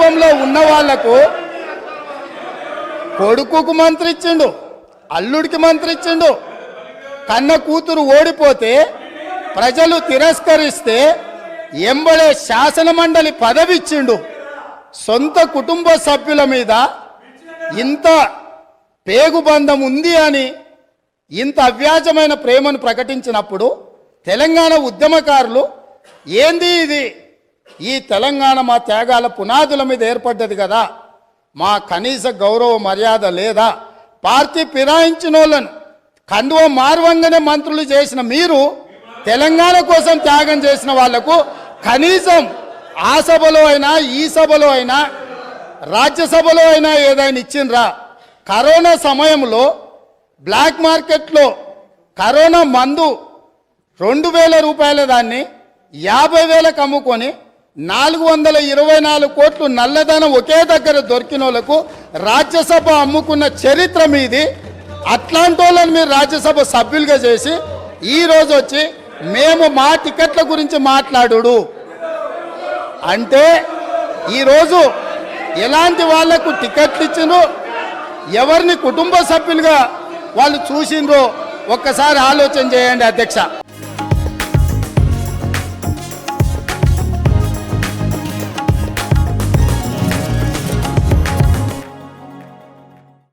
కుటుంబంలో ఉన్న వాళ్లకు కొడుకుకు మంత్రి ఇచ్చిండు, అల్లుడికి మంత్రి ఇచ్చిండు. కన్న కూతురు ఓడిపోతే ప్రజలు తిరస్కరిస్తే ఎంబడే శాసన మండలి పదవి ఇచ్చిండు. సొంత కుటుంబ సభ్యుల మీద ఇంత పేగుబంధం ఉంది అని ఇంత అవ్యాజమైన ప్రేమను ప్రకటించినప్పుడు తెలంగాణ ఉద్యమకారులు ఏంది ఇది, ఈ తెలంగాణ మా త్యాగాల పునాదుల మీద ఏర్పడ్డది కదా, మా కనీస గౌరవ మర్యాద లేదా, పార్టీ ఫిరాయించిన వాళ్ళను కండువ మార్వంగానే మంత్రులు చేసిన మీరు తెలంగాణ కోసం త్యాగం చేసిన వాళ్లకు కనీసం ఆ సభలో అయినా ఈ సభలో అయినా రాజ్యసభలో అయినా ఏదైనా ఇచ్చిండ్రా? కరోనా సమయంలో బ్లాక్ మార్కెట్లో కరోనా మందు 2000 రూపాయల దాన్ని 50,000కు అమ్ముకొని 424 కోట్లు నల్లధనం ఒకే దగ్గర దొరికిన వాళ్ళకు రాజ్యసభ అమ్ముకున్న చరిత్ర మీది. అట్లాంటి వాళ్ళని మీరు రాజ్యసభ సభ్యులుగా చేసి ఈరోజు వచ్చి మేము మా టికెట్ల గురించి మాట్లాడు అంటే ఈరోజు ఎలాంటి వాళ్లకు టికెట్లు ఇచ్చిండ్రు, ఎవరిని కుటుంబ సభ్యులుగా వాళ్ళు చూసిండ్రో ఒక్కసారి ఆలోచన చేయండి అధ్యక్ష.